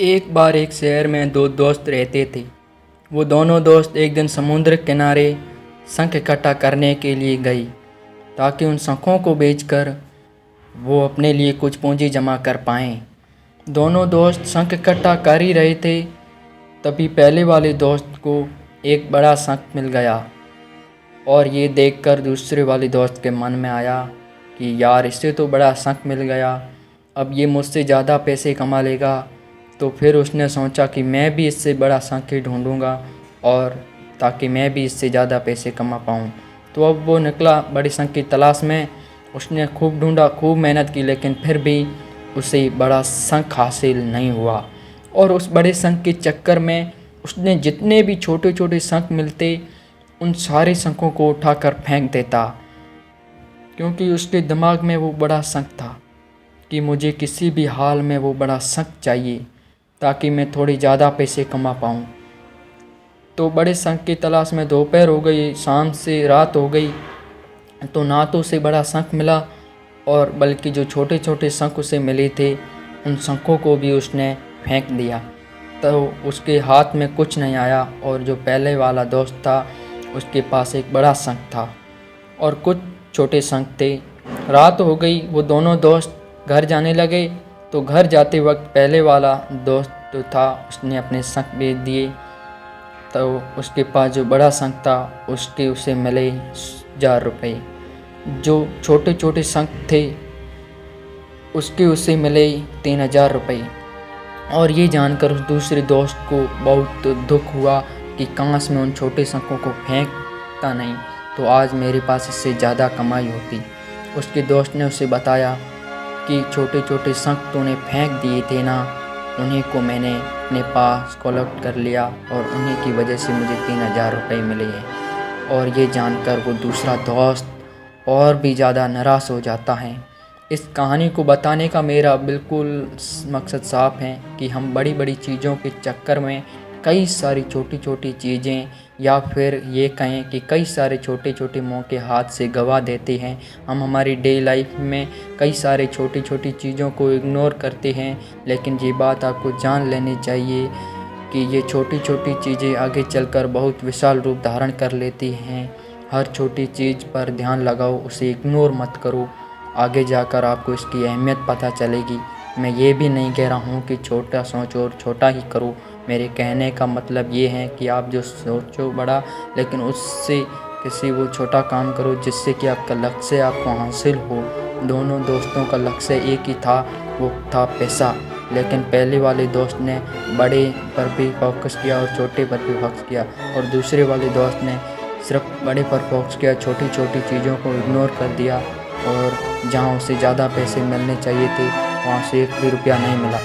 एक बार एक शहर में दो दोस्त रहते थे। वो दोनों दोस्त एक दिन समुद्र किनारे शंख इकट्ठा करने के लिए गए ताकि उन शंखों को बेचकर वो अपने लिए कुछ पूंजी जमा कर पाएं। दोनों दोस्त शंख इकट्ठा कर ही रहे थे, तभी पहले वाले दोस्त को एक बड़ा शंख मिल गया और ये देखकर दूसरे वाले दोस्त के मन में आया कि यार, इससे तो बड़ा शंख मिल गया, अब ये मुझसे ज़्यादा पैसे कमा लेगा। तो फिर उसने सोचा कि मैं भी इससे बड़ा शंख ही ढूंढूंगा और ताकि मैं भी इससे ज़्यादा पैसे कमा पाऊँ। तो अब वो निकला बड़े शंख की तलाश में। उसने खूब ढूंढा, खूब मेहनत की, लेकिन फिर भी उसे बड़ा शंख हासिल नहीं हुआ। और उस बड़े शंख के चक्कर में उसने जितने भी छोटे छोटे शंख मिलते उन सारे शंखों को उठाकर फेंक देता, क्योंकि उसके दिमाग में वो बड़ा शंख था कि मुझे किसी भी हाल में वो बड़ा शंख चाहिए ताकि मैं थोड़ी ज़्यादा पैसे कमा पाऊँ। तो बड़े शंख की तलाश में दोपहर हो गई, शाम से रात हो गई, तो ना तो उसे बड़ा शंख मिला और बल्कि जो छोटे छोटे शंख उसे मिले थे उन शंखों को भी उसने फेंक दिया। तो उसके हाथ में कुछ नहीं आया और जो पहले वाला दोस्त था उसके पास एक बड़ा शंख था और कुछ छोटे शंख थे। रात हो गई, वो दोनों दोस्त घर जाने लगे। तो घर जाते वक्त पहले वाला दोस्त जो था उसने अपने शंख बेच दिए। तो उसके पास जो बड़ा शंख था उसके उसे मिले 1000 रुपये। जो छोटे छोटे शंख थे उसके उसे मिले 3000 रुपये। और ये जानकर उस दूसरे दोस्त को बहुत दुख हुआ कि काश मैं उन छोटे शंखों को फेंकता नहीं तो आज मेरे पास इससे ज़्यादा कमाई होती। उसके दोस्त ने उसे बताया कि छोटे छोटे शंख तूने फेंक दिए थे ना, उन्हीं को मैंने अपने पास कलेक्ट कर लिया और उन्हीं की वजह से मुझे 3000 रुपये मिले हैं। और ये जानकर वो दूसरा दोस्त और भी ज़्यादा निराश हो जाता है। इस कहानी को बताने का मेरा बिल्कुल मकसद साफ है कि हम बड़ी बड़ी चीज़ों के चक्कर में कई सारी छोटी छोटी चीज़ें या फिर ये कहें कि कई सारे छोटे छोटे मौके हाथ से गंवा देते हैं। हम हमारी डेली लाइफ में कई सारे छोटी छोटी चीज़ों को इग्नोर करते हैं, लेकिन ये बात आपको जान लेनी चाहिए कि ये छोटी छोटी चीज़ें आगे चलकर बहुत विशाल रूप धारण कर लेती हैं। हर छोटी चीज़ पर ध्यान लगाओ, उसे इग्नोर मत करो, आगे जाकर आपको इसकी अहमियत पता चलेगी। मैं ये भी नहीं कह रहा हूँ कि छोटा सोचो और छोटा ही करो। मेरे कहने का मतलब ये है कि आप जो सोचो बड़ा, लेकिन उससे किसी वो छोटा काम करो जिससे कि आपका लक्ष्य आपको हासिल हो। दोनों दोस्तों का लक्ष्य एक ही था, वो था पैसा। लेकिन पहले वाले दोस्त ने बड़े पर भी फोकस किया और छोटे पर भी फोकस किया, और दूसरे वाले दोस्त ने सिर्फ बड़े पर फोकस किया, छोटी छोटी चीज़ों को इग्नोर कर दिया। और जहाँ उसे ज़्यादा पैसे मिलने चाहिए थे वहाँ से 1 भी रुपया नहीं मिला।